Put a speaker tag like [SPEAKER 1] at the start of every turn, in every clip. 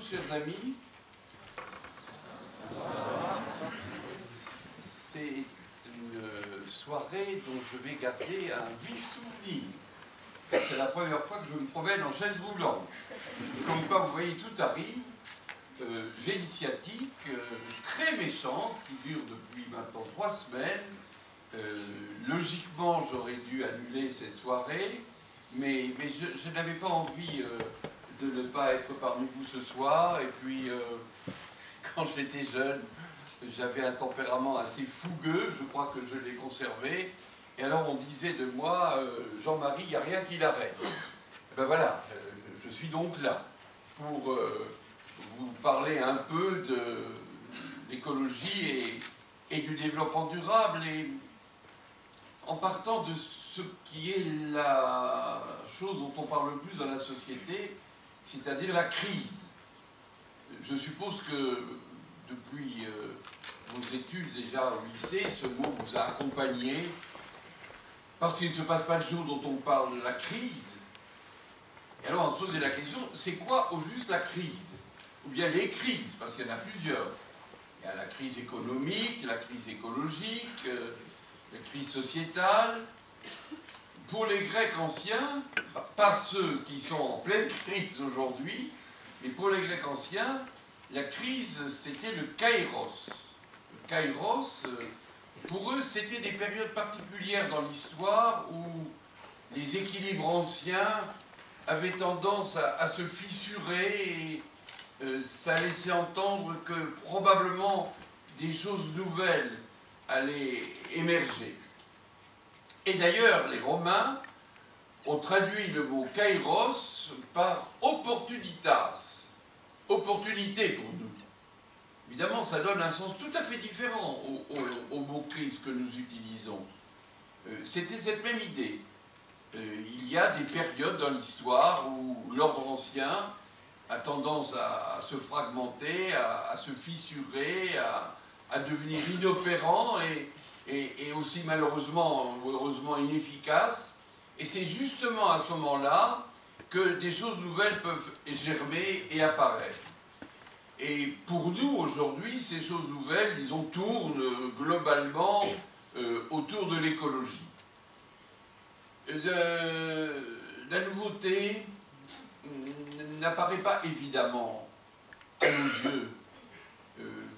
[SPEAKER 1] chers amis. C'est une soirée dont je vais garder un vif souvenir. C'est la première fois que je me promène en chaise roulante. Comme quoi, vous voyez, tout arrive. J'ai une sciatique très méchante qui dure depuis maintenant 3 semaines. Logiquement, j'aurais dû annuler cette soirée, mais je n'avais pas envie de ne pas être parmi vous ce soir. Et puis, quand j'étais jeune, j'avais un tempérament assez fougueux, je crois que je l'ai conservé. Et alors on disait de moi, Jean-Marie, il n'y a rien qui l'arrête. Et ben voilà, je suis donc là pour vous parler un peu de l'écologie et du développement durable, et en partant de ce qui est la chose dont on parle le plus dans la société, c'est-à-dire la crise. Je suppose que depuis vos études déjà au lycée, ce mot vous a accompagné, parce qu'il ne se passe pas le jour dont on parle de la crise. Et alors on se posait la question, c'est quoi au juste la crise? Ou bien les crises, parce qu'il y en a plusieurs. Il y a la crise économique, la crise écologique, la crise sociétale. Pour les Grecs anciens, pas ceux qui sont en pleine crise aujourd'hui, mais pour les Grecs anciens, la crise, c'était le kairos. Le kairos, pour eux, c'était des périodes particulières dans l'histoire où les équilibres anciens avaient tendance à se fissurer, et ça laissait entendre que probablement des choses nouvelles allaient émerger. Et d'ailleurs, les Romains ont traduit le mot kairos par opportunitas, opportunité pour nous. Évidemment, ça donne un sens tout à fait différent au mot crise que nous utilisons. C'était cette même idée. Il y a des périodes dans l'histoire où l'ordre ancien a tendance à se fragmenter, à se fissurer, à devenir inopérant et aussi malheureusement ou heureusement inefficace. Et c'est justement à ce moment-là que des choses nouvelles peuvent germer et apparaître. Et pour nous, aujourd'hui, ces choses nouvelles, disons, tournent globalement autour de l'écologie. La nouveauté n'apparaît pas évidemment à nos yeux,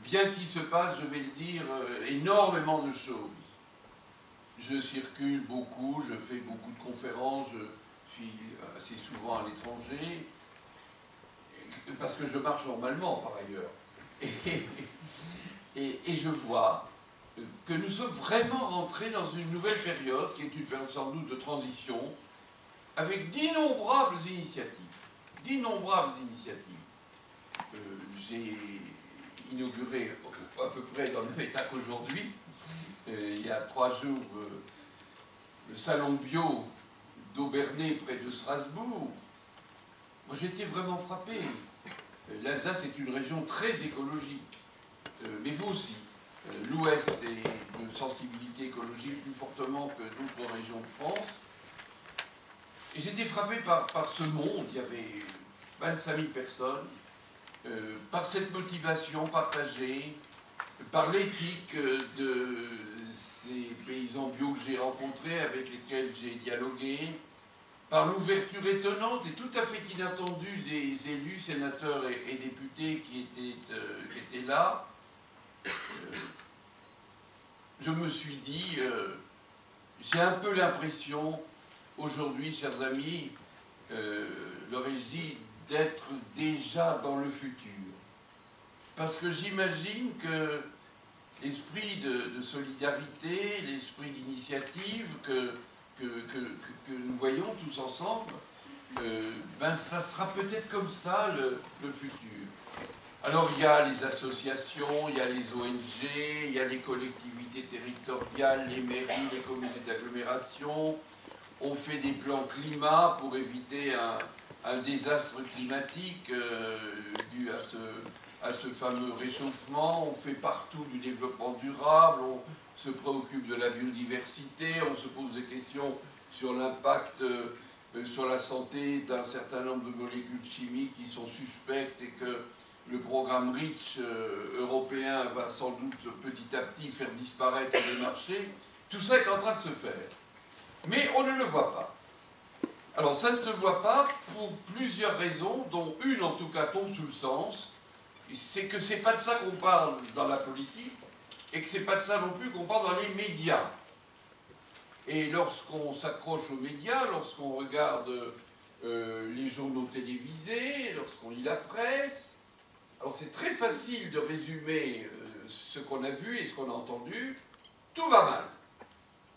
[SPEAKER 1] bien qu'il se passe, je vais le dire, énormément de choses. Je circule beaucoup, je fais beaucoup de conférences, je suis assez souvent à l'étranger, parce que je marche normalement par ailleurs. Et je vois que nous sommes vraiment rentrés dans une nouvelle période, qui est une période sans doute de transition, avec d'innombrables initiatives. D'innombrables initiatives. J'ai inauguré à peu près dans le même état qu'aujourd'hui, il y a 3 jours, le salon bio d'Aubernay près de Strasbourg. Moi j'étais vraiment frappé. L'Alsace est une région très écologique, mais vous aussi. L'Ouest est d'une sensibilité écologique plus fortement que d'autres régions de France. Et j'étais frappé par ce monde. Il y avait 25 000 personnes, par cette motivation partagée, par l'éthique de ces paysans bio que j'ai rencontrés, avec lesquels j'ai dialogué, par l'ouverture étonnante et tout à fait inattendue des élus, sénateurs et députés qui étaient là. Je me suis dit, j'ai un peu l'impression, aujourd'hui, chers amis, leur ai-je dit, d'être déjà dans le futur. Parce que j'imagine que l'esprit de solidarité, l'esprit d'initiative que nous voyons tous ensemble, ben ça sera peut-être comme ça le futur. Alors il y a les associations, il y a les ONG, il y a les collectivités territoriales, les mairies, les communautés d'agglomération. On fait des plans climat pour éviter un désastre climatique dû à ce fameux réchauffement. On fait partout du développement durable, on se préoccupe de la biodiversité, on se pose des questions sur l'impact sur la santé d'un certain nombre de molécules chimiques qui sont suspectes et que le programme REACH européen va sans doute petit à petit faire disparaître des marchés. Tout ça est en train de se faire. Mais on ne le voit pas. Alors ça ne se voit pas pour plusieurs raisons, dont une en tout cas tombe sous le sens, c'est que c'est pas de ça qu'on parle dans la politique, et que c'est pas de ça non plus qu'on parle dans les médias. Et lorsqu'on s'accroche aux médias, lorsqu'on regarde les journaux télévisés, lorsqu'on lit la presse, alors c'est très facile de résumer ce qu'on a vu et ce qu'on a entendu. Tout va mal.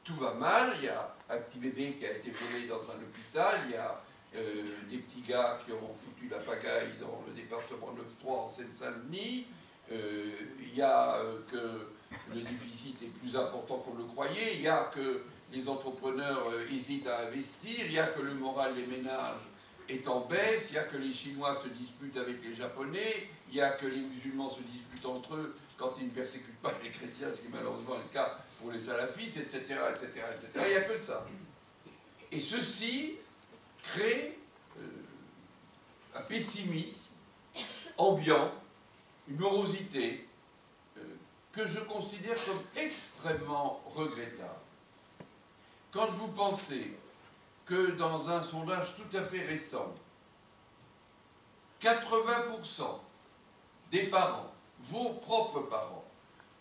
[SPEAKER 1] Tout va mal, il y a un petit bébé qui a été volé dans un hôpital, il y a des petits gars qui ont foutu la pagaille dans le département 9-3 en Seine-Saint-Denis, il y a que le déficit est plus important qu'on le croyait, il y a que les entrepreneurs hésitent à investir, il y a que le moral des ménages est en baisse, il y a que les Chinois se disputent avec les Japonais, il y a que les musulmans se disputent entre eux quand ils ne persécutent pas les chrétiens, ce qui est malheureusement le cas pour les salafistes, etc., etc., etc. Il n'y a que de ça. Et ceci crée un pessimisme ambiant, une morosité que je considère comme extrêmement regrettable. Quand vous pensez que dans un sondage tout à fait récent, 80% des parents, vos propres parents,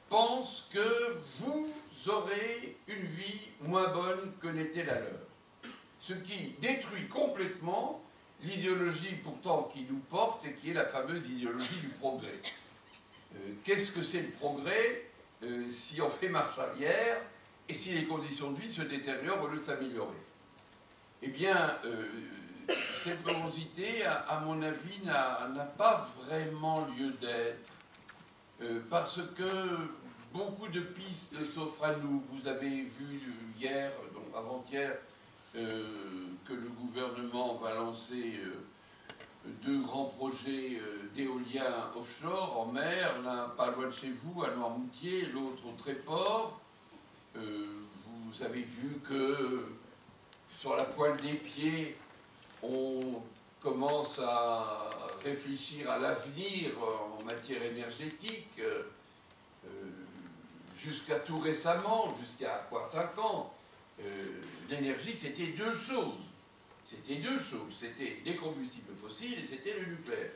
[SPEAKER 1] pensent que vous aurez une vie moins bonne que n'était la leur. Ce qui détruit complètement l'idéologie pourtant qui nous porte et qui est la fameuse idéologie du progrès. Qu'est-ce que c'est le progrès si on fait marche arrière et si les conditions de vie se détériorent au lieu de s'améliorer? Eh bien, cette morosité, à mon avis, n'a pas vraiment lieu d'être, parce que beaucoup de pistes s'offrent à nous. Vous avez vu hier, donc avant-hier, que le gouvernement va lancer 2 grands projets d'éolien offshore en mer, l'un pas loin de chez vous, à Noirmoutier, l'autre au Tréport. Vous avez vu que sur la pointe des pieds, on commence à réfléchir à l'avenir en matière énergétique. Jusqu'à tout récemment, jusqu'à 5 ans, l'énergie c'était 2 choses. C'était 2 choses. C'était les combustibles fossiles et c'était le nucléaire.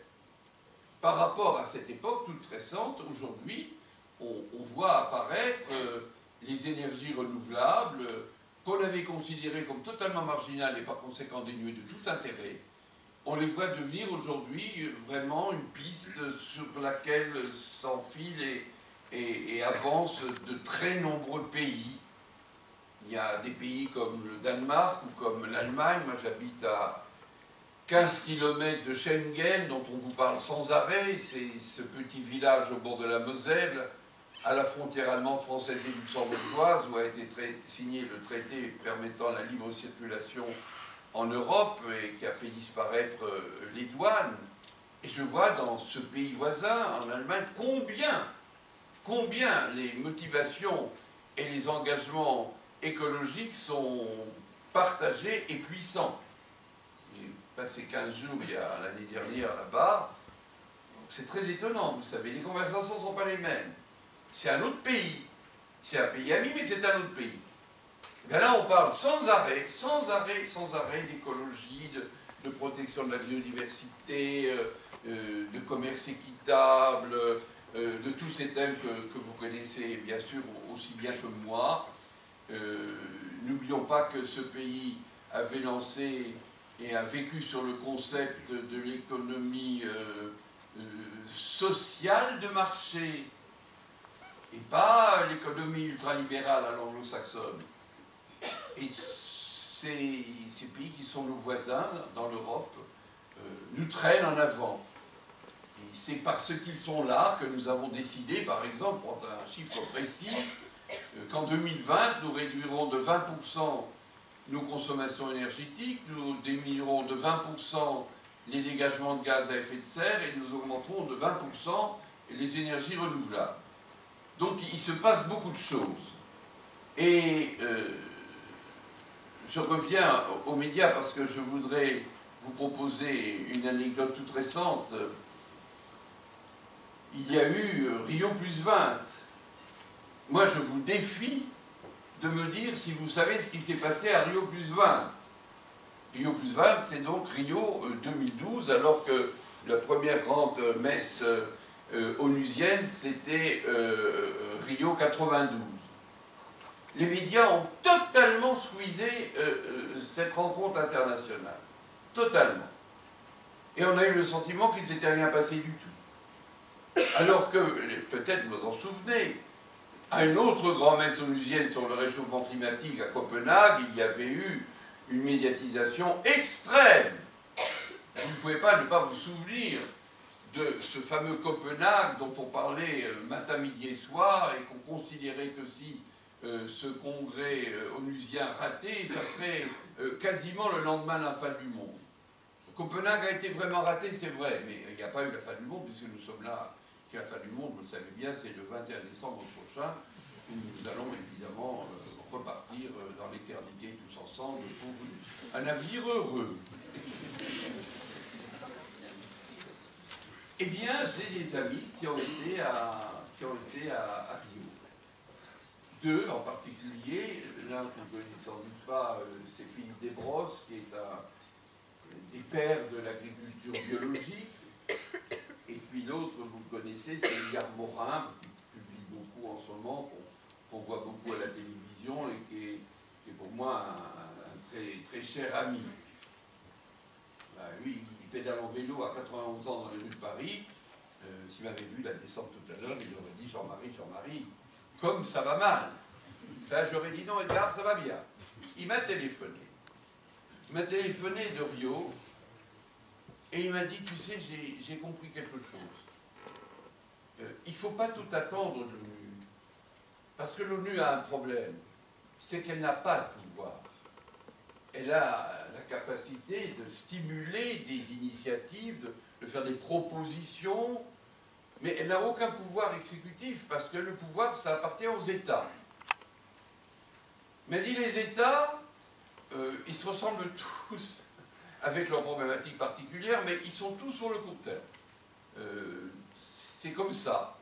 [SPEAKER 1] Par rapport à cette époque toute récente, aujourd'hui, on voit apparaître les énergies renouvelables qu'on avait considérées comme totalement marginales et par conséquent dénuées de tout intérêt. On les voit devenir aujourd'hui vraiment une piste sur laquelle s'enfilent et avancent de très nombreux pays. Il y a des pays comme le Danemark ou comme l'Allemagne. Moi j'habite à 15 km de Schengen, dont on vous parle sans arrêt. C'est ce petit village au bord de la Moselle, à la frontière allemande, française et luxembourgeoise, où a été signé le traité permettant la libre circulation en Europe et qui a fait disparaître les douanes. Et je vois dans ce pays voisin, en Allemagne, combien les motivations et les engagements écologiques sont partagés et puissants. J'ai passé 15 jours l'année dernière là-bas. C'est très étonnant, vous savez, les conversations ne sont pas les mêmes. C'est un autre pays. C'est un pays ami, mais c'est un autre pays. Et bien là, on parle sans arrêt d'écologie, de protection de la biodiversité, de commerce équitable, de tous ces thèmes que vous connaissez bien sûr aussi bien que moi. N'oublions pas que ce pays avait lancé et a vécu sur le concept de l'économie sociale de marché et pas l'économie ultralibérale à l'anglo-saxonne. Et ces pays qui sont nos voisins dans l'Europe nous traînent en avant. Et c'est parce qu'ils sont là que nous avons décidé, par exemple, pour un chiffre précis, qu'en 2020, nous réduirons de 20% nos consommations énergétiques, nous diminuerons de 20% les dégagements de gaz à effet de serre et nous augmenterons de 20% les énergies renouvelables. Donc il se passe beaucoup de choses. Et je reviens aux médias parce que je voudrais vous proposer une anecdote toute récente. Il y a eu Rio plus 20. Moi, je vous défie de me dire si vous savez ce qui s'est passé à Rio plus 20. Rio plus 20, c'est donc Rio 2012, alors que la première grande messe onusienne, c'était Rio 92. Les médias ont totalement squeezé cette rencontre internationale. Totalement. Et on a eu le sentiment qu'il ne s'était rien passé du tout. Alors que, peut-être vous en souvenez, à une autre grand-messe onusienne sur le réchauffement climatique à Copenhague, il y avait eu une médiatisation extrême. Vous ne pouvez pas ne pas vous souvenir de ce fameux Copenhague dont on parlait matin, midi et soir, et qu'on considérait que si ce congrès onusien raté, ça serait quasiment le lendemain de la fin du monde. Copenhague a été vraiment raté, c'est vrai, mais il n'y a pas eu la fin du monde, puisque nous sommes là, que la fin du monde, vous le savez bien, c'est le 21 décembre prochain, où nous allons évidemment repartir dans l'éternité tous ensemble pour un avenir heureux. Eh bien, j'ai des amis qui ont été à Rio. Deux en particulier, l'un que vous ne connaissez sans doute pas, c'est Philippe Desbrosses, qui est un des pères de l'agriculture biologique, et puis l'autre, vous le connaissez, c'est Edgar Morin, qui publie beaucoup en ce moment, qu'on voit beaucoup à la télévision, et qui est pour moi un très, très cher ami. Ben, lui, il pédale en vélo à 91 ans dans les rues de Paris. S'il m'avait vu la descente tout à l'heure, il aurait dit Jean-Marie, comme ça va mal. Ben, j'aurais dit non, Edgar, ça va bien. Il m'a téléphoné. Il m'a téléphoné de Rio et il m'a dit, tu sais, j'ai compris quelque chose. Il ne faut pas tout attendre de l'ONU. Parce que l'ONU a un problème. C'est qu'elle n'a pas de pouvoir. Elle a la capacité de stimuler des initiatives, de faire des propositions, mais elle n'a aucun pouvoir exécutif parce que le pouvoir, ça appartient aux États. Mais dit les États, ils se ressemblent tous avec leurs problématiques particulières, mais ils sont tous sur le court terme. C'est comme ça.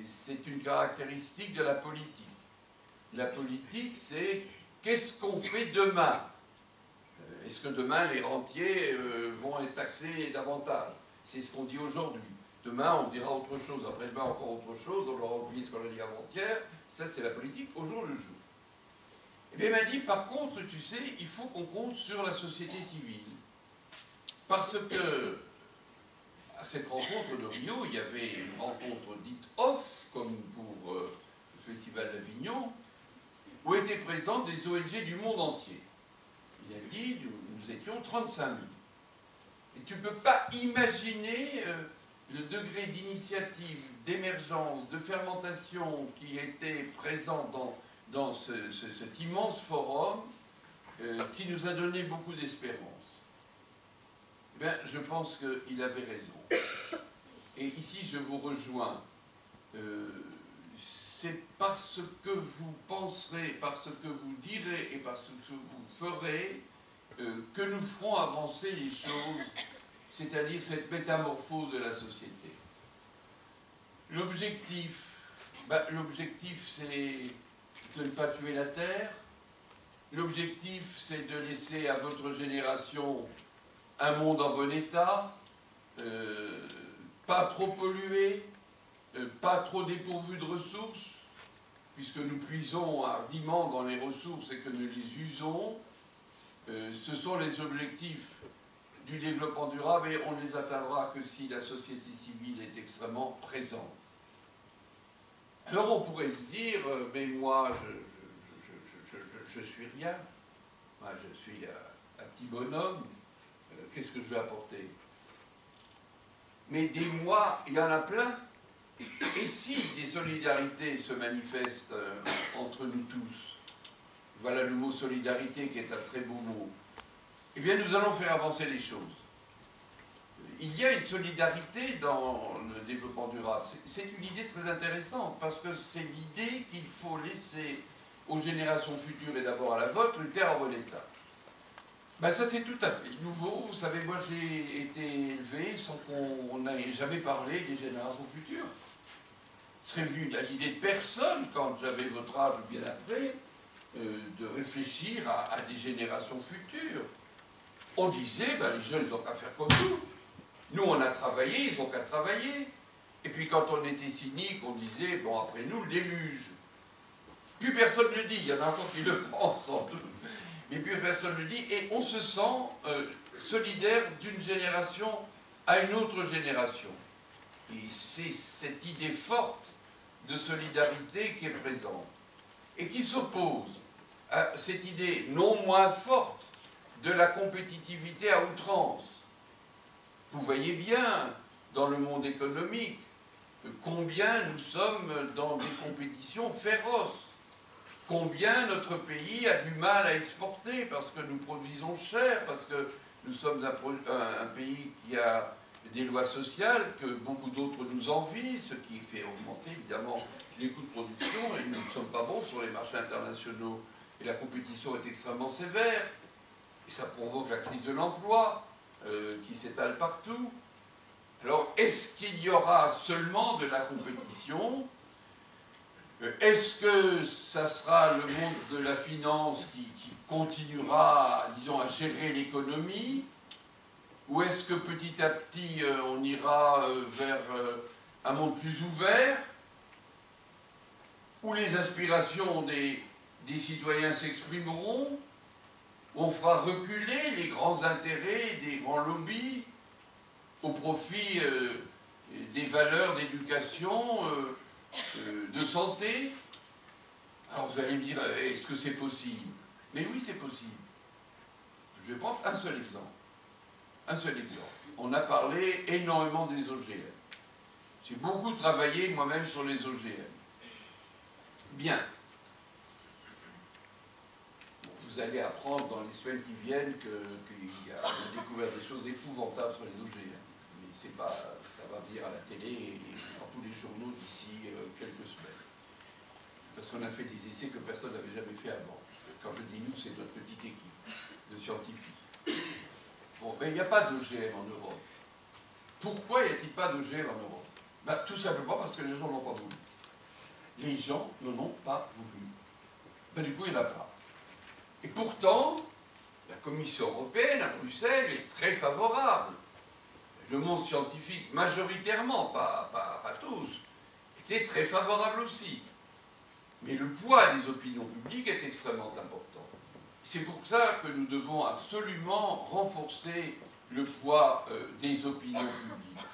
[SPEAKER 1] C'est une caractéristique de la politique. La politique, c'est qu'est-ce qu'on fait demain? Est-ce que demain, les rentiers vont être taxés davantage? C'est ce qu'on dit aujourd'hui. Demain, on dira autre chose. Après-demain, encore autre chose. On aura oublié ce qu'on a dit avant-hier. Ça, c'est la politique au jour le jour. Et bien, il m'a dit, par contre, tu sais, il faut qu'on compte sur la société civile. Parce que, à cette rencontre de Rio, il y avait une rencontre dite off, comme pour le Festival d'Avignon, où étaient présentes des ONG du monde entier. Il a dit, nous étions 35 000. Et tu ne peux pas imaginer le degré d'initiative, d'émergence, de fermentation qui était présent dans cet immense forum qui nous a donné beaucoup d'espérance. Eh bien, je pense qu'il avait raison. Et ici, je vous rejoins. C'est parce que vous penserez, parce que vous direz et parce que vous ferez que nous ferons avancer les choses, c'est-à-dire cette métamorphose de la société. L'objectif, c'est de ne pas tuer la Terre. L'objectif, c'est de laisser à votre génération un monde en bon état, pas trop pollué, pas trop dépourvu de ressources, puisque nous puisons hardiment dans les ressources et que nous les usons. Ce sont les objectifs du développement durable et on ne les atteindra que si la société civile est extrêmement présente. Alors on pourrait se dire, mais moi je suis rien, moi je suis un petit bonhomme, qu'est-ce que je vais apporter? Mais des moi, il y en a plein. Et si des solidarités se manifestent entre nous tous, voilà le mot solidarité qui est un très beau mot, eh bien nous allons faire avancer les choses. Il y a une solidarité dans le développement durable. C'est une idée très intéressante parce que c'est l'idée qu'il faut laisser aux générations futures et d'abord à la vôtre une terre en bon état. Ben ça c'est tout à fait nouveau. Vous savez, moi j'ai été élevé sans qu'on n'ait jamais parlé des générations futures. Ce serait venu à l'idée de personne, quand j'avais votre âge ou bien après, de réfléchir à des générations futures. On disait, ben, les jeunes ils n'ont qu'à faire comme nous. Nous on a travaillé, ils n'ont qu'à travailler. Et puis quand on était cynique, on disait, bon après nous le déluge. Plus personne ne le dit, il y en a encore qui le pensent sans doute. Mais plus personne ne le dit, et on se sent solidaire d'une génération à une autre génération. Et c'est cette idée forte de solidarité qui est présente, et qui s'oppose à cette idée non moins forte de la compétitivité à outrance. Vous voyez bien, dans le monde économique, combien nous sommes dans des compétitions féroces. Combien notre pays a du mal à exporter parce que nous produisons cher, parce que nous sommes un pays qui a des lois sociales que beaucoup d'autres nous envient, ce qui fait augmenter évidemment les coûts de production, et nous ne sommes pas bons sur les marchés internationaux. Et la compétition est extrêmement sévère, et ça provoque la crise de l'emploi qui s'étale partout. Alors, est-ce qu'il y aura seulement de la compétition ? Est-ce que ça sera le monde de la finance qui continuera, disons, à gérer l'économie? Ou est-ce que petit à petit, on ira vers un monde plus ouvert, où les aspirations des citoyens s'exprimeront, où on fera reculer les grands intérêts des grands lobbies au profit des valeurs d'éducation, de santé? Alors vous allez me dire, est-ce que c'est possible? Mais oui, c'est possible. Je vais prendre un seul exemple. Un seul exemple. On a parlé énormément des OGM. J'ai beaucoup travaillé moi-même sur les OGM. Bien. Bon, vous allez apprendre dans les semaines qui viennent qu'on a découvert des choses épouvantables sur les OGM. Mais c'est pas, ça va venir à la télé et dans tous les journaux d'ici quelques semaines. Parce qu'on a fait des essais que personne n'avait jamais fait avant. Quand je dis nous, c'est notre petite équipe de scientifiques. Bon, mais il n'y a pas d'OGM en Europe. Pourquoi n'y a-t-il pas d'OGM en Europe? Ben, tout simplement parce que les gens n'ont pas voulu. Les gens n'en ont pas voulu. Ben, du coup, il n'y en a pas. Et pourtant, la Commission européenne à Bruxelles est très favorable. Le monde scientifique, majoritairement, pas tous, était très favorable aussi. Mais le poids des opinions publiques est extrêmement important. C'est pour ça que nous devons absolument renforcer le poids des opinions publiques,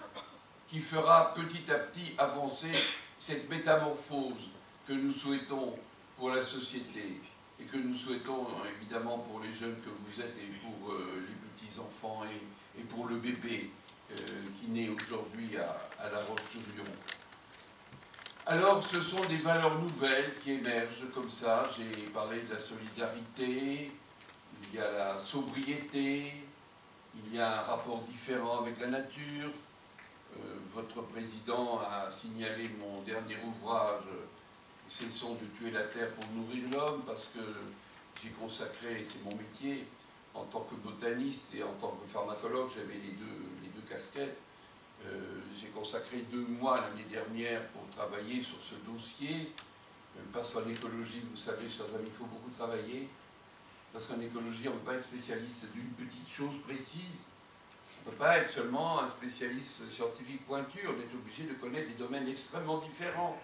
[SPEAKER 1] qui fera petit à petit avancer cette métamorphose que nous souhaitons pour la société, et que nous souhaitons évidemment pour les jeunes que vous êtes, et pour les petits-enfants, et pour le bébé qui naît aujourd'hui à La Roche-sur-Yon. Alors, ce sont des valeurs nouvelles qui émergent comme ça. J'ai parlé de la solidarité, il y a la sobriété, il y a un rapport différent avec la nature. Votre président a signalé mon dernier ouvrage, Cessons de tuer la terre pour nourrir l'homme, parce que j'ai consacré, c'est mon métier, en tant que botaniste et en tant que pharmacologue, j'avais les deux casquettes. J'ai consacré 2 mois l'année dernière pour travailler sur ce dossier, parce qu'en écologie, vous savez, chers amis, il faut beaucoup travailler, parce qu'en écologie, on ne peut pas être spécialiste d'une petite chose précise, on ne peut pas être seulement un spécialiste scientifique pointu, on est obligé de connaître des domaines extrêmement différents.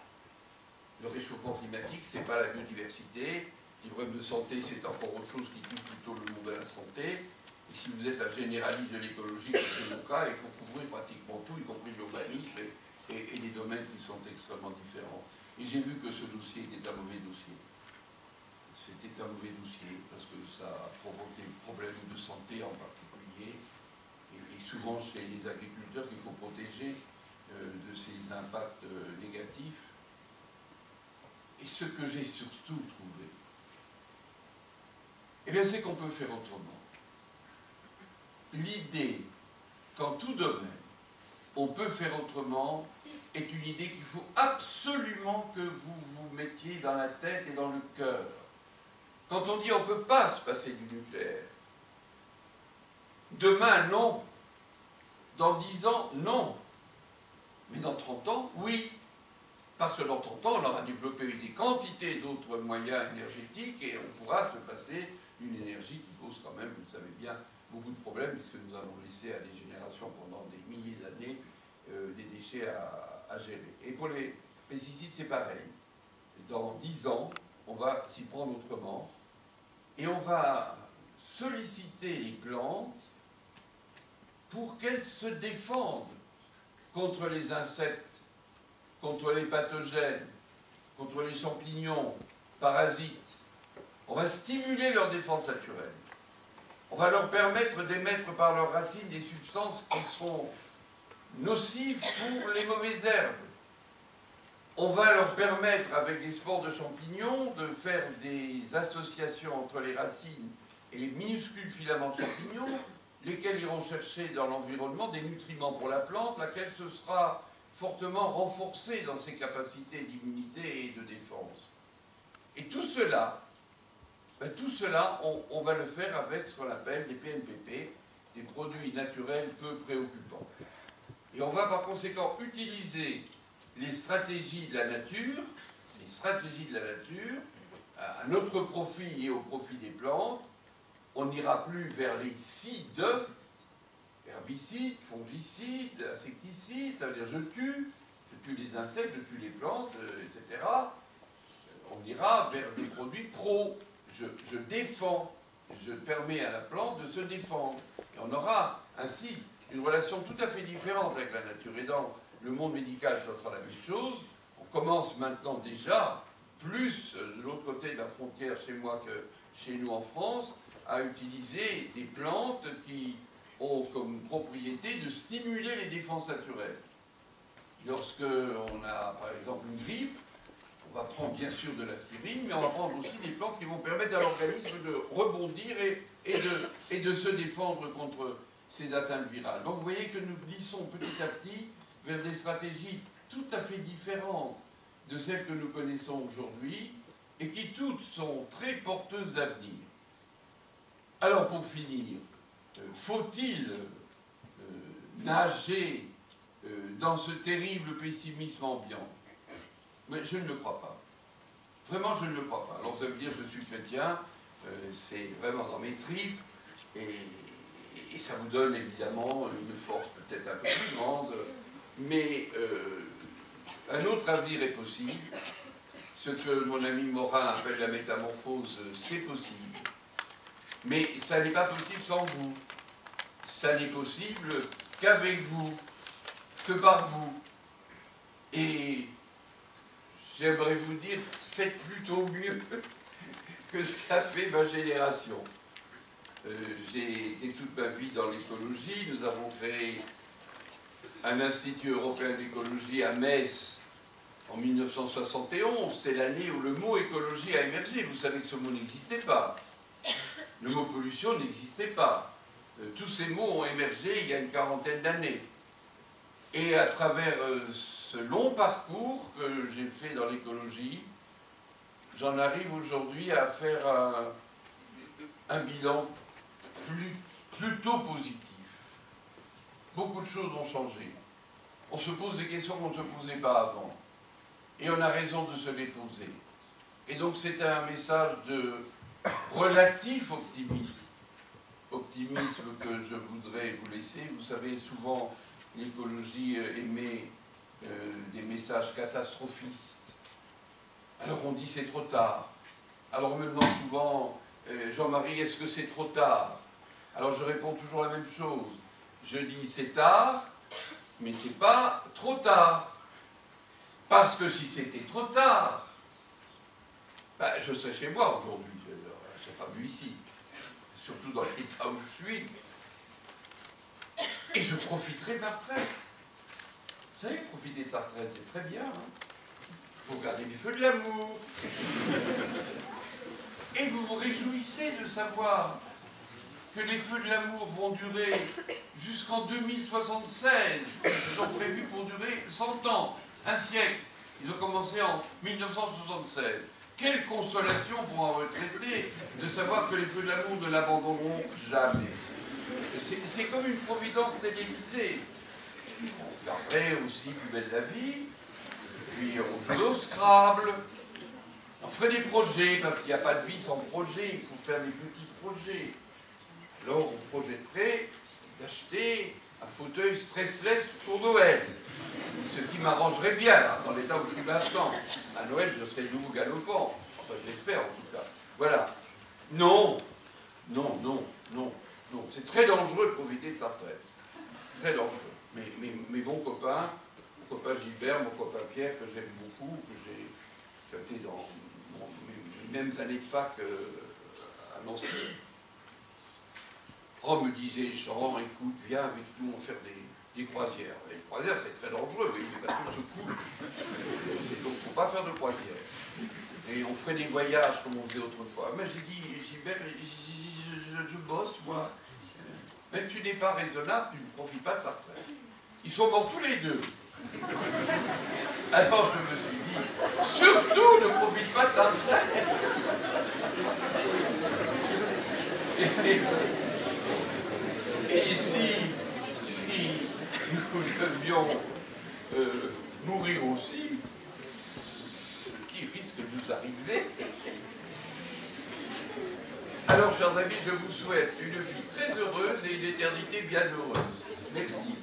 [SPEAKER 1] Le réchauffement climatique, ce n'est pas la biodiversité, les problèmes de santé, c'est encore autre chose qui touche plutôt le monde de la santé. Et si vous êtes un généraliste de l'écologie, c'est mon cas, il faut couvrir pratiquement tout, y compris l'urbanisme et des domaines qui sont extrêmement différents. Et j'ai vu que ce dossier était un mauvais dossier. C'était un mauvais dossier parce que ça a provoqué des problèmes de santé en particulier. Et souvent, c'est les agriculteurs qu'il faut protéger de ces impacts négatifs. Et ce que j'ai surtout trouvé, eh bien, c'est qu'on peut faire autrement. L'idée qu'en tout domaine, on peut faire autrement est une idée qu'il faut absolument que vous vous mettiez dans la tête et dans le cœur. Quand on dit on ne peut pas se passer du nucléaire, Demain, non. Dans 10 ans, non. Mais dans 30 ans, oui. Parce que dans 30 ans, on aura développé des quantités d'autres moyens énergétiques et on pourra se passer d'une énergie qui pose quand même, vous le savez bien, beaucoup de problèmes, puisque nous avons laissé à des générations pendant des milliers d'années des déchets à gérer. Et pour les pesticides, c'est pareil. Dans 10 ans, on va s'y prendre autrement et on va solliciter les plantes pour qu'elles se défendent contre les insectes, contre les pathogènes, contre les champignons, parasites. On va stimuler leur défense naturelle. On va leur permettre d'émettre par leurs racines des substances qui sont nocives pour les mauvaises herbes. On va leur permettre, avec des spores de champignons, de faire des associations entre les racines et les minuscules filaments de champignons, lesquels iront chercher dans l'environnement des nutriments pour la plante, laquelle se sera fortement renforcée dans ses capacités d'immunité et de défense. Et tout cela, on va le faire avec ce qu'on appelle des PNPP, des produits naturels peu préoccupants. Et on va par conséquent utiliser les stratégies de la nature, à notre profit et au profit des plantes. On n'ira plus vers les cides, herbicides, fongicides, insecticides, ça veut dire je tue les insectes, je tue les plantes, etc. On ira vers des produits pro, je défends, je permets à la plante de se défendre. Et on aura ainsi une relation tout à fait différente avec la nature. Et dans le monde médical, ça sera la même chose. On commence maintenant déjà, plus de l'autre côté de la frontière chez moi que chez nous en France, à utiliser des plantes qui ont comme propriété de stimuler les défenses naturelles. Lorsque on a par exemple une grippe, on va prendre bien sûr de l'aspirine, mais on va prendre aussi des plantes qui vont permettre à l'organisme de rebondir et de se défendre contre ces atteintes virales. Donc vous voyez que nous glissons petit à petit vers des stratégies tout à fait différentes de celles que nous connaissons aujourd'hui et qui toutes sont très porteuses d'avenir. Alors pour finir, faut-il nager dans ce terrible pessimisme ambiant? Mais je ne le crois pas. Vraiment, je ne le crois pas. Alors vous allez me dire, je suis chrétien, c'est vraiment dans mes tripes, et ça vous donne évidemment une force peut-être un peu plus grande, mais un autre avenir est possible. Ce que mon ami Morin appelle la métamorphose, c'est possible. Mais ça n'est pas possible sans vous. Ça n'est possible qu'avec vous, que par vous. Et j'aimerais vous dire, faites plutôt mieux que ce qu'a fait ma génération. J'ai été toute ma vie dans l'écologie. Nous avons créé un institut européen d'écologie à Metz en 1971. C'est l'année où le mot écologie a émergé. Vous savez que ce mot n'existait pas. Le mot pollution n'existait pas. Tous ces mots ont émergé il y a une quarantaine d'années. Et à travers ce long parcours que j'ai fait dans l'écologie, j'en arrive aujourd'hui à faire un bilan plutôt positif. Beaucoup de choses ont changé. On se pose des questions qu'on ne se posait pas avant. Et on a raison de se les poser. Et donc c'est un message de relatif optimisme. Optimisme que je voudrais vous laisser. Vous savez, souvent, l'écologie émet des messages catastrophistes. Alors on dit c'est trop tard. Alors on me demande souvent, Jean-Marie, est-ce que c'est trop tard? Alors je réponds toujours la même chose. Je dis c'est tard, mais c'est pas trop tard. Parce que si c'était trop tard, ben, je serais chez moi aujourd'hui. Je n'ai pas vu ici. Surtout dans l'état où je suis. Et je profiterai de ma retraite. Vous savez, profiter de sa retraite, c'est très bien. Il faut garder les feux de l'amour. Et vous vous réjouissez de savoir que les feux de l'amour vont durer jusqu'en 2076. Ils sont prévus pour durer 100 ans, un siècle. Ils ont commencé en 1976. Quelle consolation pour un retraité de savoir que les feux de l'amour ne l'abandonneront jamais. C'est comme une providence télévisée. On regarderait aussi Plus belle la vie, puis on joue au Scrabble, on fait des projets, parce qu'il n'y a pas de vie sans projet, il faut faire des petits projets. Alors on projetterait d'acheter un fauteuil stressless pour Noël, ce qui m'arrangerait bien, là, dans l'état où je suis maintenant. À Noël, je serai de nouveau galopant, enfin j'espère en tout cas. Voilà. Non, non, non, non, non. C'est très dangereux de profiter de sa retraite. Très dangereux. Mes bons copains, mon copain Gilbert, mon copain Pierre, que j'aime beaucoup, que j'ai été dans mes mêmes années de fac à Nancy, me disait Jean, écoute, viens avec nous, on va faire des croisières. Et les croisières, c'est très dangereux, les bateaux se coulent. Donc, il ne faut pas faire de croisière. Et on fait des voyages comme on faisait autrefois. Mais j'ai dit, Gilbert, je bosse, moi. Mais tu n'es pas raisonnable, tu ne profites pas de ta retraite. Ils sont morts tous les deux. Alors je me suis dit, surtout ne profite pas de ta retraite. Et si nous devions mourir aussi, ce qui risque de nous arriver, alors, chers amis, je vous souhaite une vie très heureuse et une éternité bien heureuse. Merci.